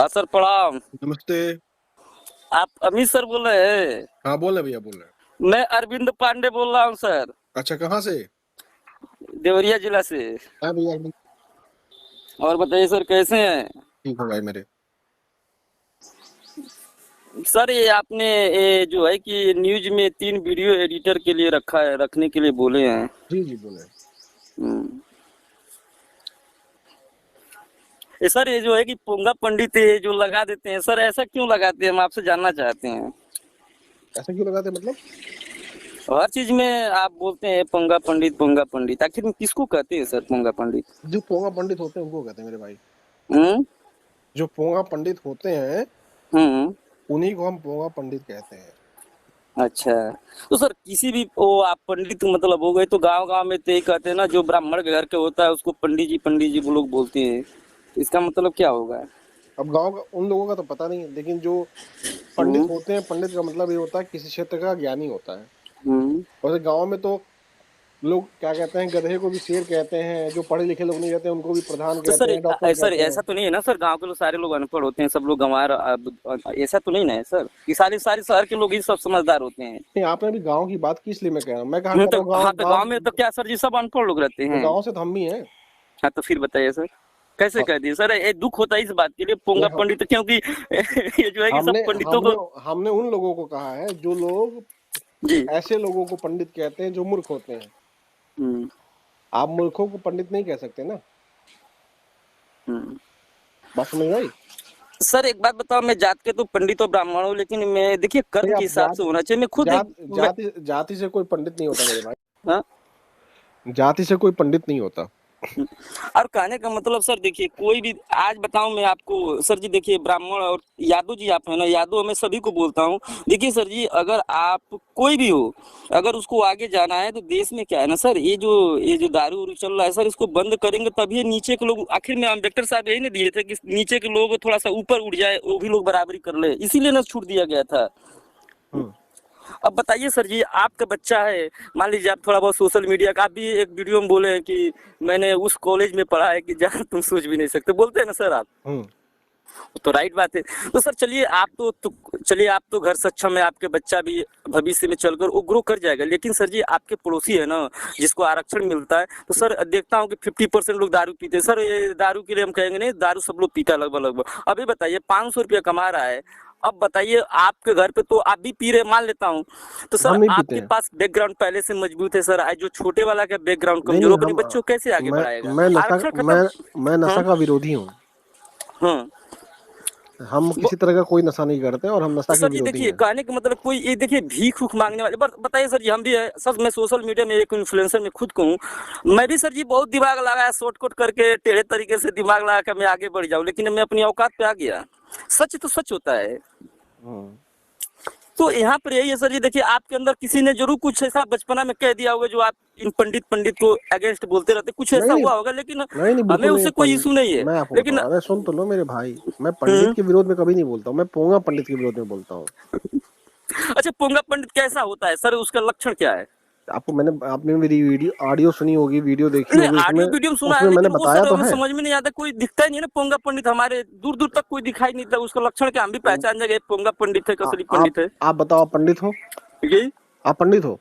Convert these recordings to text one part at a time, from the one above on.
हाँ सर, प्रणाम। नमस्ते। आप अमित सर बोल रहे हैं? हाँ बोल रहे भैया, बोल रहे हैं। मैं अरविंद पांडे बोल रहा हूँ सर, अच्छा, कहाँ से? देवरिया जिला से। हाँ भैया, मैं और बताइए सर, कैसे हैं? ठीक हूँ भाई मेरे। सर, ये आपने ये जो है कि न्यूज में 3 वीडियो एडिटर के लिए रखा है, रखने के लिए बोले हैं। जी जी, बोले। हम्म। ये सर, ये जो है कि पोंगा पंडित ये जो लगा देते हैं सर, ऐसा क्यों लगाते हैं, हम आपसे जानना चाहते हैं। ऐसा क्यों लगाते हैं मतलब? हर चीज में आप बोलते हैं पोंगा पंडित, आखिर में किसको कहते हैं सर पोंगा पंडित? जो पोंगा पंडित होते हैं उनको कहते हैं मेरे भाई। हम्म। जो पोंगा पंडित होते हैं हम्म। उन्हीं को हम पोंगा पंडित कहते हैं। अच्छा। तो सर, किसी भी वो आप पंडित मतलब हो गए तो गांव-गांव में तो यही कहते हैं ना, जो ब्राह्मण के घर के होता है उसको पंडित जी वो लोग बोलते हैं। इसका मतलब क्या होगा? अब गांव का उन लोगों का तो पता नहीं है, लेकिन जो पंडित हुँ, होते हैं, पंडित का मतलब ये होता है किसी क्षेत्र का ज्ञानी होता है। हुँ। वैसे गांव में तो लोग क्या कहते हैं, गधे को भी शेर कहते हैं, जो पढ़े लिखे लोग नहीं रहते उनको भी प्रधान तो कहते हैं, डॉक्टर सर कहते हैं। ऐसा तो नहीं है ना सर, गाँव के लोग सारे लोग अनपढ़ होते हैं, सब लोग गँवार ऐसा तो नहीं ना है सर, कि सारे सारे शहर के लोग ही सब समझदार होते हैं? नहीं, आपने भी गांव की बात की इसलिए मैं कह रहा हूँ। मैं कहा हुँ, कर तो रहा हूँ गांव हाँ, तो गांव गाँव में तो क्या सर जी, सब अनपढ़ लोग रहते तो हैं। गांव से तो हम भी हैं। हाँ, तो फिर बताइए सर, कैसे ह- कह दिए सर? ये दुःख होता है इस बात के लिए पोंगा नहीं, पंडित, क्योंकि ये जो है कि सब हमने पंडितों हमने को। हमने उन लोगों को कहा है जो लोग जी। ऐसे लोगों को पंडित कहते हैं जो मूर्ख होते हैं। हुँ, आप मूर्खों को पंडित नहीं कह सकते ना। हुँ। बात समझ में आई? सर, एक बात बताओ, मैं जात के तो पंडित और ब्राह्मण हूँ, लेकिन मैं देखिए नहीं, कर्म के आप हिसाब से होना चाहिए। मैं खुद एक जाति से कोई पंडित नहीं होता मेरे भाई। हाँ। जाति से कोई पंडित नहीं होता। और कहने का मतलब सर, देखिए कोई भी आज बताऊं मैं आपको सर जी, देखिए ब्राह्मण और यादव जी आप है ना, यादव मैं सभी को बोलता हूँ। देखिए सर जी, अगर आप कोई भी हो, अगर उसको आगे जाना है तो देश में क्या है ना सर, ये जो दारू उरू चल रहा है सर, इसको बंद करेंगे तभी ये नीचे के लोग, आखिर में अम्बेडकर साहब यही ना दिए थे कि नीचे के लोग थोड़ा सा ऊपर उठ जाए, वो भी लोग बराबरी कर ले, इसीलिए ना छूट दिया गया था। हम्म। अब बताइए सर जी, आपका बच्चा है, मान लीजिए आप थोड़ा बहुत सोशल मीडिया का, आप भी एक वीडियो में बोले हैं कि मैंने उस कॉलेज में पढ़ा है कि जहाँ तुम सोच भी नहीं सकते, बोलते हैं ना सर आप। हम्म। तो राइट बात है। तो सर चलिए, चलिए आप तो घर सक्षम है, आपके बच्चा भी भविष्य में चलकर वो ग्रो कर जाएगा, लेकिन सर जी आपके पड़ोसी है ना, जिसको आरक्षण मिलता है, तो सर देखता हूँ कि 50% लोग दारू पीते हैं सर। ये दारू के लिए हम कहेंगे नहीं, दारू सब लोग पीता है लगभग लगभग। अभी बताइए, 500 रुपया कमा रहा है, अब बताइए आपके घर पे तो आप भी पी रहे, मान लेता हूँ, तो सर हम नहीं पीते आपके हैं। पास बैकग्राउंड पहले से मजबूत है सर, आज जो छोटे वाला का बैकग्राउंड नहीं कमजोर नहीं, हो, अपने बच्चों को कैसे आगे मैं बढ़ाएगा? मैं नशा आरक्षण खत्म। मैं मैं नशा हाँ। का विरोधी हूँ। हाँ। हम किसी तरह का कोई नशा नहीं करते और हम तो नशा के सर जी विरोधी देखिए, हैं। कहने का मतलब कोई ये देखिए भीख उख मांगने वाले, बस बताइए सर जी, हम भी है सर, मैं सोशल मीडिया में एक इन्फ्लुएंसर में खुद को हूँ। मैं भी सर जी बहुत दिमाग लगाया, शॉर्टकट करके टेढ़े तरीके से दिमाग लगा कर मैं आगे बढ़ जाऊँ, लेकिन मैं अपनी औकात पे आ गया। सच तो सच होता है। हम्म। तो यहाँ पर यही है सर जी, देखिए आपके अंदर किसी ने जरूर कुछ ऐसा बचपना में कह दिया होगा जो आप इन पंडित पंडित को अगेंस्ट बोलते रहते, कुछ नहीं ऐसा नहीं, हुआ होगा, लेकिन नहीं नहीं, हमें बिल्कुल नहीं। उससे कोई इशू नहीं है। मैं आपको लेकिन बताऊं, अरे सुन तो लो मेरे भाई। मैं पंडित हम्म। के विरोध में कभी नहीं बोलता हूँ, मैं पोंगा पंडित के विरोध में बोलता हूँ। अच्छा, पोंगा पंडित कैसा होता है सर, उसका लक्षण क्या है? आपने मेरी वीडियो ऑडियो सुनी होगी, वीडियो देखी नहीं, होगी, उसमें ऑडियो वीडियो में सुना है, उसमें मैंने लेकिन वो बताया सर तो हमें है। समझ में नहीं आता, कोई दिखता ही नहीं है ना पोंगा पंडित, हमारे दूर दूर तक कोई दिखाई नहीं देता, उसका लक्षण क्या, हम भी पहचान जाएंगे पोंगा पंडित है, कसली पंडित है। आप बताओ, आप पंडित हो? यही। आप पंडित हो?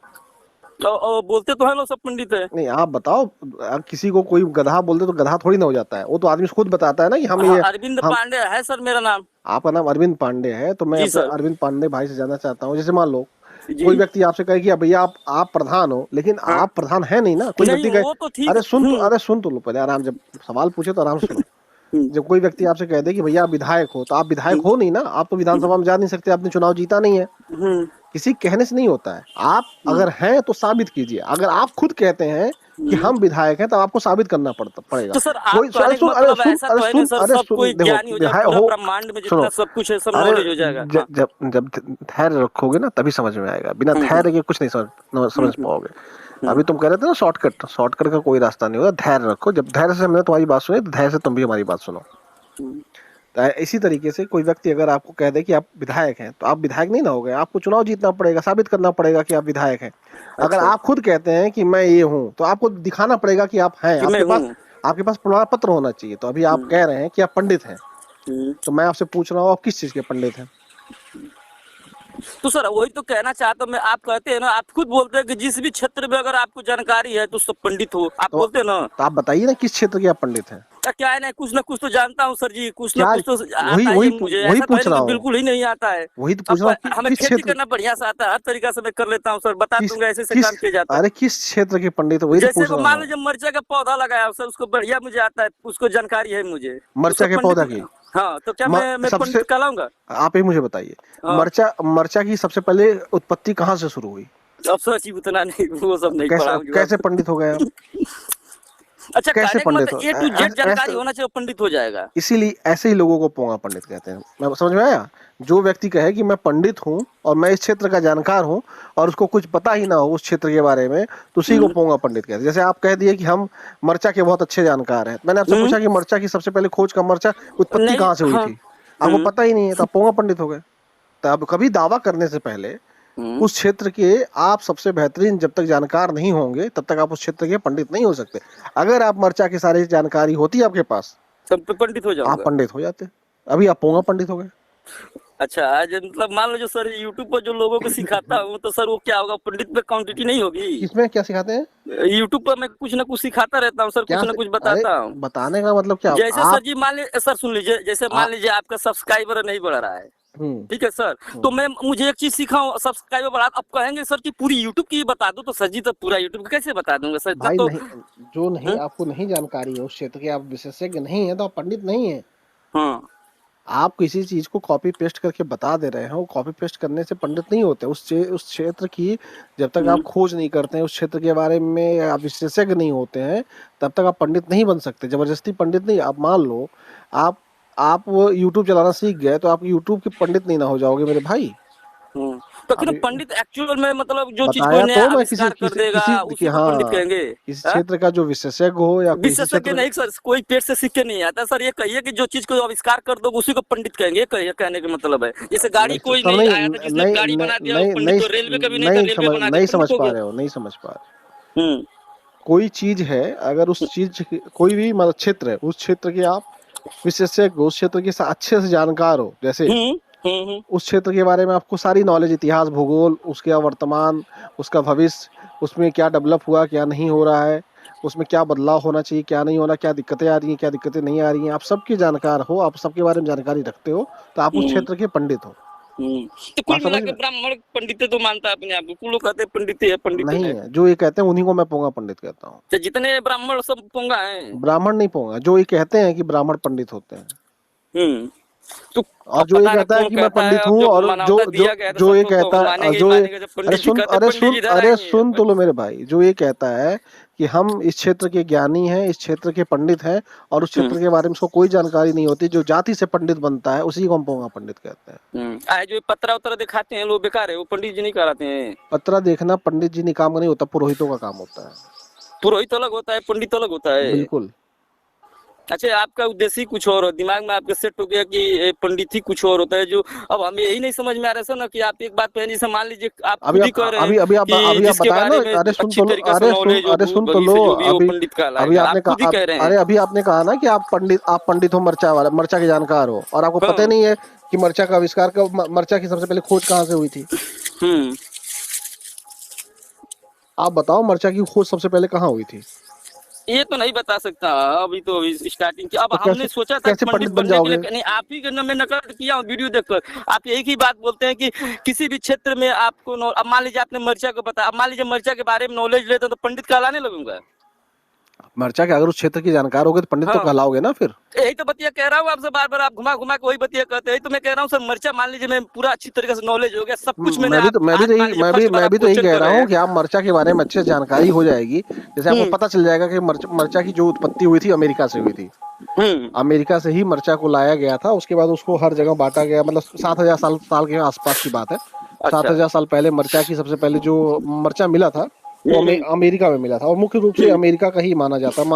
और बोलते तो है लोग सब पंडित है। नहीं, आप बताओ। आप किसी को कोई गधा बोलते तो गधा थोड़ी ना हो जाता है। वो तो आदमी खुद बताता है ना कि हम हाँ, ये अरविंद हम पांडे है सर मेरा नाम। आपका नाम अरविंद पांडे है, तो मैं जी अपने सर। अरविंद पांडे भाई से जानना चाहता हूँ। जैसे मान लो कोई जी। व्यक्ति आपसे कहे कि भैया आप प्रधान हो, लेकिन हाँ। आप प्रधान है नहीं ना। कोई नहीं, व्यक्ति कहे, वो तो ठीक। अरे सुन तो लो पहले, आराम। जब सवाल पूछे तो आराम से सुनो। हम्म, जब कोई व्यक्ति आपसे कह दे कि भैया आप विधायक हो, तो आप विधायक हम्म, हो नहीं ना। आप तो विधानसभा में जा नहीं सकते, आपने चुनाव जीता नहीं है। हम्म, किसी कहने से नहीं होता है। आप हम्म, अगर हैं तो साबित कीजिए। अगर आप खुद कहते हैं कि हम्म। हम विधायक हैं, तब आपको साबित करना पड़ेगा। तो सर आप कोई कहने का मतलब ऐसा तो है नहीं सर, अरे सब सुन, कोई देखो ज्ञानी हो जाए, विधायक पूरा हो। ब्रह्मांड में सुनो, जितना सब कुछ है, सब अरे नॉलेज हो जाएगा। हाँ। जब जब धैर्य रखोगे ना तभी समझ में आएगा। बिना हम्म, धैर्य के कुछ नहीं हम्म, समझ पाओगे। हम्म, अभी तुम कह रहे थे ना शॉर्टकट, शॉर्टकट का कोई रास्ता नहीं होता। धैर्य रखो। जब धैर्य से हमने तुम्हारी बात सुनी, तो धैर्य से तुम भी हमारी बात सुनो। हम्म। तो इसी तरीके से कोई व्यक्ति अगर आपको कह दे कि आप विधायक हैं, तो आप विधायक नहीं ना हो गए। आपको चुनाव जीतना पड़ेगा, साबित करना पड़ेगा कि आप विधायक हैं। अगर अच्छा, आप खुद कहते हैं कि मैं ये हूं, तो आपको दिखाना पड़ेगा कि आप हैं। कि मैं हूँ। आपके पास प्रमाण पत्र होना चाहिए। तो अभी आप हम्म, कह रहे हैं कि आप पंडित हैं। तो मैं आपसे पूछ रहा हूँ आप किस चीज के पंडित हैं? तो सर वही तो कहना चाहता हूँ मैं, आप कहते हैं ना, आप खुद बोलते हैं कि जिस भी क्षेत्र में अगर आपको जानकारी है तो सब पंडित हो, आप तो बोलते हैं ना। तो आप बताइए ना किस क्षेत्र के आप पंडित हैं? क्या है ना, कुछ ना कुछ तो जानता हूँ सर जी, कुछ ना क्या? कुछ तो वही आता ही वही है मुझे, वही ऐसा तो है पूछ नहीं रहा कि हूँ, बिल्कुल ही नहीं आता है। वही तो पूछ अब रहा हूँ हमें किस खेती क्षेत्र, करना बढ़िया से आता है, हर तरीका से मैं कर लेता हूँ सर, बता किस दूंगा ऐसे से किस काम किया जाता है। अरे किस क्षेत्र के पंडित हो, वही तो जैसे पूछ को रहा मान हूँ। लीजिए मरचा का पौधा लगाया सर, उसको बढ़िया मुझे आता है, उसको जानकारी है मुझे, मरचा उसको के पंडित। पौधा की हाँ तो क्या मैं सबसे, पंडित कहलाऊंगा? आप ही मुझे बताइए, हाँ। मरचा मरचा की सबसे पहले उत्पत्ति कहाँ से शुरू हुई? अब सर जी उतना नहीं, वो सब तो नहीं पढ़ा कैसे हूँ जो कैसे आप। पंडित हो गए आप? अच्छा, कैसे कहने का पंडित हो मतलब A to Z जानकारी ऐसे? होना चाहिए, पंडित हो जाएगा। इसीलिए ऐसे ही लोगों को पोंगा पंडित कहते हैं। मैं समझ में आया? जो व्यक्ति कहे कि मैं पंडित हूँ और मैं इस क्षेत्र का जानकार हूँ और उसको कुछ पता ही ना हो उस क्षेत्र के बारे में, तो उसी को हम्म। पोंगा पंडित कहते हैं। जैसे आप कह दिए कि हम मरचा के बहुत अच्छे जानकार हैं, मैंने आपसे हम्म। पूछा कि मरचा की सबसे पहले खोज का मरचा उत्पत्ति नहीं। कहाँ से हुई हाँ। थी, आपको हम्म। पता ही नहीं है, तो आप पोंगा पंडित हो गए। तो अब कभी दावा करने से पहले हम्म। उस क्षेत्र के आप सबसे बेहतरीन जब तक जानकार नहीं होंगे तब तक आप उस क्षेत्र के पंडित नहीं हो सकते। अगर आप मरचा की सारी जानकारी होती आपके पास, सब पे पंडित हो आप जाऊंगा। पंडित हो जाते। अभी आप पोंगा पंडित हो गए। अच्छा, आज मतलब मान लो जो सर यूट्यूब पर जो लोगों को सिखाता हूँ, तो सर वो क्या होगा, पंडित पे क्वांटिटी नहीं होगी? किसमें क्या सिखाते हैं? यूट्यूब पर मैं कुछ ना कुछ सिखाता रहता हूँ सर, क्या कुछ ना कुछ अरे बताता हूँ। बताने का मतलब क्या जैसे सर आप जी मान लीजिए, सर सुन लीजिए, जैसे आ, मान लीजिए आपका सब्सक्राइबर नहीं बढ़ रहा है, हम्म ठीक है सर, तो हम्म। मैं मुझे एक चीज सिखाऊं, सब्सक्राइबर बढ़ा, अब कहेंगे सर कि पूरी यूट्यूब की बता दो, तो सर जी तो पूरा यूट्यूब कैसे बता दूंगा सर, इतना भाई तो। नहीं, जो नहीं आपको नहीं जानकारी है उस क्षेत्र के, आप विशेषज्ञ नहीं है तो आप पंडित नहीं है। हाँ। आप किसी चीज को कॉपी पेस्ट करके बता दे रहे हो, कॉपी पेस्ट करने से पंडित नहीं होते। उस क्षेत्र की जब तक आप हम्म। खोज नहीं करते हैं, उस क्षेत्र के बारे में आप विशेषज्ञ नहीं होते हैं, तब तक आप पंडित नहीं बन सकते। जबरदस्ती पंडित नहीं। आप मान लो आप आप वो यूट्यूब चलाना सीख गए तो आप यूट्यूब के पंडित नहीं ना हो जाओगे मेरे भाई। हम्म। तो फिर अभी पंडित एक्चुअल में मतलब जो चीज कोई बताया नया तो मैं, किसी आविष्कार कर किसी देगा किसी कि उसी को पंडित हाँ, कहेंगे। किसी हाँ? क्षेत्र का जो विशेषज्ञ हो या कोई इसी विशेषज्ञ क्षेत्र नहीं सर, कोई पेट से सीख के नहीं आता सर, ये कहिए कि जो चीज को आविष्कार कर दो उसी को पंडित कहेंगे, ये कहिए, कहने का मतलब है। जैसे गाड़ी नहीं कोई सब नहीं नहीं आया था, जिसने नहीं गाड़ी नहीं बना दिया वो नहीं पंडित, नहीं तो रेलवे कभी नहीं था, नहीं रेलवे समझ बना नहीं दिया, समझ पंडित हो पा गया। रहे हो, नहीं समझ पा रहे। हम्म। कोई चीज है, अगर उस चीज कोई भी मतलब क्षेत्र है, उस क्षेत्र के आप विशेषज्ञ हो, उस क्षेत्र के अच्छे से जानकार हो, जैसे हम्म। हम्म। उस क्षेत्र के बारे में आपको सारी नॉलेज, इतिहास, भूगोल, उसका वर्तमान, उसका भविष्य, उसमें क्या डेवलप हुआ, क्या नहीं हो रहा है, उसमें क्या बदलाव होना चाहिए, क्या नहीं होना, क्या दिक्कतें आ रही हैं, क्या दिक्कतें नहीं आ रही हैं, आप सबकी जानकार हो, आप सबके बारे में जानकारी रखते हो, तो आप उस हम्म। क्षेत्र के पंडित हो। तो कुल बात मिला समझ के में ब्राह्मण पंडित तो मानता है अपने आप को, कुल लोग कहते हैं पंडित है, पंडित नहीं है। है? जो ये कहते हैं उन्हीं को मैं पोंगा पंडित कहता हूँ। तो जितने ब्राह्मण सब पोंगा है। ब्राह्मण नहीं पोंगा, जो ये कहते हैं कि ब्राह्मण पंडित होते हैं। हम्म। तो और अब जो ये पता नहीं कहता है कौन कि मैं कहता है, पंडित अब हूँ, जो और जो मानवता जो दिया गया है तो जो ये सबको तो कहता हम है, मानेंगे ही जो ये मानेंगे, जब पंडित जी कहते हैं पंडित जी इधर अरे आएंगे। सुन तो लो मेरे भाई, जो ये कहता है कि हम इस क्षेत्र के ज्ञानी हैं, इस क्षेत्र के पंडित हैं, और उस क्षेत्र के बारे में उसको कोई जानकारी नहीं होती, जो जाति से पंडित बनता है उसी को हम पोंगा पंडित कहते हैं। आए जो पत्रा उत्तरा दिखाते हैं लोग बेकार है, वो पंडित जी नहीं कराते हैं। पत्रा देखना पंडित जी ने काम नहीं होता, पुरोहितों का काम होता है। पुरोहित अलग होता है, पंडित अलग होता है। बिल्कुल। अच्छा, आपका उद्देश्य ही कुछ और हो, दिमाग में आपके सेट हो गया कि पंडित ही कुछ और होता है, जो अब हमें यही नहीं समझ में आ रहा है सर ना, कि आप एक बात पहले से मान लीजिए, आप अभी खुद ही आप कह रहे हैं कि अभी आप जिसके बताए ना, बारे में अरे सुन अच्छी तो लो, तरीके से नॉलेज हो, अरे भूत सुन तो लो, भविष्य जो भी हो, अभी पंडित अभी कहलाएगा, आप आपने खुद ही कहा, कह रहे अरे हैं। अभी आपने कहा ना कि आप पंडित हो, मरचा के जानकार हो, और आपको पता ही हाँ। नहीं है कि मरचा का आविष्कार का, मरचा की सबसे पहले खोज कहाँ से हुई थी। हम्म। आप बताओ मरचा की खोज सबसे पहले कहाँ हुई थी? ये तो नहीं बता सकता, अभी तो अभी स्टार्टिंग की, अब तो हमने सोचा था कैसे पंडित पंडित बन बनने के लिए, जाओगे? नहीं आप ही का मैं नकल किया हूँ वीडियो देखकर, आप एक ही बात बोलते हैं कि किसी भी क्षेत्र में आपको अब मान लीजिए आपने मर्चा को बताया, अब मान लीजिए मर्चा के बारे में नॉलेज लेते तो पंडित कहलाने लगूंगा। मरचा के अगर उस क्षेत्र की जानकार होगे तो पंडित तो हाँ, कहलाओगे ना फिर। यही तो बतिया कह रहा हूँ आपसे, बार बार आप घुमा घुमा के वही बतिया कहते हैं, यही तो मैं कह रहा हूँ सर, मर्चा मान लीजिए मैं पूरा अच्छी तरीके से नॉलेज हो गया, सब कुछ मैंने, आप मैं भी आज तो मान यही लीजिए फर्स्ट बार मैं आप भी तो यही क्वेश्चन कह कर रहा रहे हूँ हैं। कि आप मरचा के बारे में अच्छे से जानकारी हो जाएगी। जैसे आपको पता चल जाएगा कि मरचा की जो उत्पत्ति हुई थी अमेरिका से हुई थी। अमेरिका से ही मरचा को लाया गया था, उसके बाद उसको हर जगह बांटा गया, मतलब 7,000 साल के आसपास की बात है। अच्छा। 7,000 साल पहले मरचा की सबसे पहले जो मरचा मिला था वो अमेरिका में मिला था, और मुख्य रूप से अमेरिका का ही माना जाता है।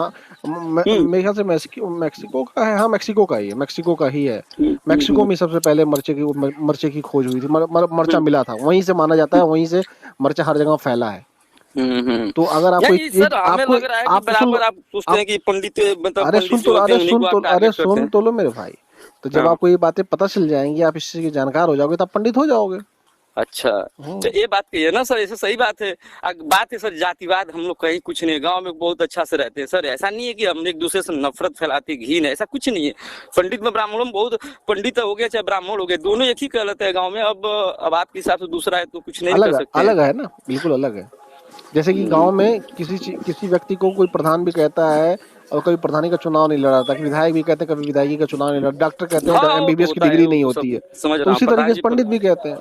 मेरे ख्याल से मैक्सिको का है, हाँ मैक्सिको का ही है, मैक्सिको का ही है। मैक्सिको में सबसे पहले मरचे की खोज हुई थी, मरचा मिला था, वहीं से माना जाता है, वहीं से मरचा हर जगह फैला है। तो अगर आपको नहीं सर, हमें लग रहा है कि आप सुन लो, बराबर आप सोचते हैं कि पंडित मतलब अरे पंडित जो होते हैं उन्हीं को आप अरे टारगेट करते सुन हैं। तो लो मेरे भाई, तो जब हाँ। आपको ये बातें पता चल जाएंगी, आप इससे के जानकार हो जाओगे, तब पंडित हो जाओगे। अच्छा, तो ये बात कही है ना सर, ऐसे सही बात है। बात है सर जातिवाद, हम लोग कहीं कुछ नहीं, गांव में बहुत अच्छा से रहते हैं सर। ऐसा नहीं है कि हम एक दूसरे से नफरत फैलाते, घिन है, ऐसा कुछ नहीं है। पंडित में ब्राह्मणों में बहुत, पंडित हो गया चाहे ब्राह्मण हो गया, दोनों एक ही कहलाते हैं गाँव में। अब आपके हिसाब से दूसरा है तो कुछ नहीं कर सकते हैं। अलग है ना, बिल्कुल अलग है। जैसे कि गांव में किसी व्यक्ति को कोई प्रधान भी कहता है, और कभी प्रधानी का चुनाव नहीं लड़ा था, कि विधायक भी कहते हैं कभी विधायकी का चुनाव नहीं लड़ा, डॉक्टर कहते हैं हाँ वो तो एमबीबीएस की होता है, डिग्री वो नहीं तो होती सब है। समझ तो रहा हूँ, उसी तरीके प्रधान से जी पंडित भी कहते हैं,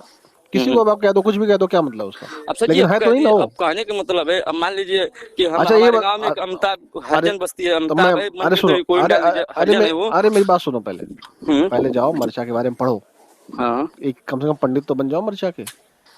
किसी हम्म। को अब आप कह दो, कुछ भी कह दो, क्या मतलब उसका? अब सर जी लेकिन अब है कह तो नहीं ना दिए, अब वो। कहने का मतलब है, अब मान लीजिए कि हम अच्छा ये हमारे बात गांव में एक अमिताभ अरे हरिजन बस्ती है, तो मैं अमिताभ है अरे मंदिर सुनो में कोई भी अरे डाल दीजिए, हरिजन है वो। अरे मेरी बात सुनो पहले। हम्म। पहले जाओ मर्चा के बारे में पढ़ो, हाँ। एक कम से कम पंडित तो बन जाओ मर्चा के।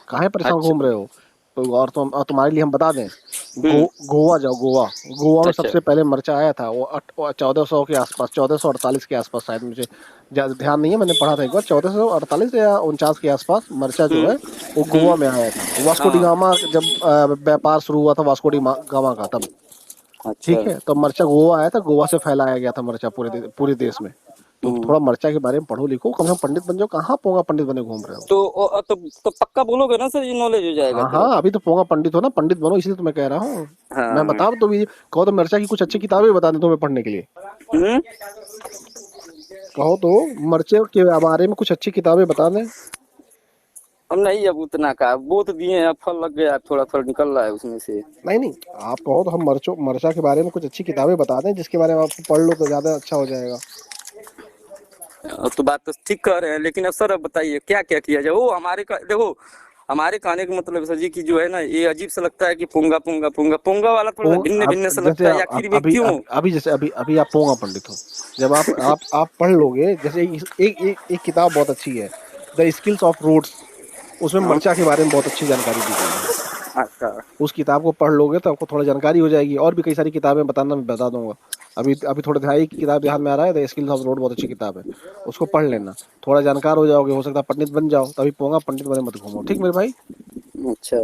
काहे परेशान अच्छा। घूम रहे हो? तो और तुम्हारे लिए हम बता दें, हम्म। गोवा जाओ, गोवा। गोवा में अच्छा। सबसे पहले मर्चा आया था, वो 1400 के आसपास, 1448 के आसपास शायद, मुझे ज्यादा ध्यान नहीं है, मैंने पढ़ा था एक बार, 1448 या 49 के आसपास मर्चा जो है वो गोवा में आया था। वास्को डी हाँ। गामा जब व्यापार शुरू हुआ था वास्को डी गामा का, तब। अच्छा। ठीक है, तो मर्चा गोवा आया था, गोवा से फैलाया गया था मर्चा पूरे देश में। तो हम्म। थोड़ा मर्चा के बारे में पढ़ो लिखो, कम से कम पंडित बन जाओ। कहाँ पोंगा पंडित बने घूम रहे हो? तो पक्का बोलोगे ना सर, ये नॉलेज हो जाएगा हाँ तो। हाँ, अभी तो पोंगा पंडित हो ना, पंडित बनो, इसलिए तो मैं कह रहा हूँ। मैं हाँ। बता तो भी, कहो तो मर्चा की कुछ अच्छी किताबें बता दे तुम्हें पढ़ने के लिए। हम्म। कहो तो मर्चे के बारे में कुछ अच्छी किताबें बता दें। अब नहीं, अब उतना का बोत दिए हैं, अब फल लग गया, थोड़ा थोड़ा निकल रहा है उसमें से। नहीं नहीं, आप कहो तो हम मर्चा के बारे में कुछ अच्छी किताबें बता दें, जिसके बारे में आप पढ़ लो तो ज्यादा अच्छा हो जाएगा। तो बात तो ठीक कह रहे हैं, लेकिन अब सर अब बताइए क्या क्या किया जाए। वो हमारे का देखो, हमारे कहने का मतलब सर जी की जो है ना, ये अजीब सा लगता है कि पोंगा पोंगा पोंगा पोंगा वाला थोड़ा सा भिन्न आप भिन्न सा जैसे लगता है, आखिर में अभी क्यों। अभी जैसे अभी आप पोंगा पंडित हो, जब आप पढ़ लोगे, जैसे एक किताब बहुत अच्छी है, द स्किल्स ऑफ रोड्स, उसमें हाँ। मर्चा के बारे में बहुत अच्छी जानकारी दी गई है। अच्छा। उस किताब को पढ़ लोगे तो आपको थोड़ा जानकारी हो जाएगी। और भी कई सारी किताबें बताना, मैं बता दूंगा। अभी अभी थोड़ा ध्यान, एक किताब ध्यान में आ रहा है, द स्किल्स ऑफ रोड, बहुत अच्छी किताब है, उसको पढ़ लेना। थोड़ा जानकार हो जाओगे, हो सकता है पंडित बन जाओ। तभी पोंगा पंडित बने मत घूमो, ठीक मेरे भाई। अच्छा।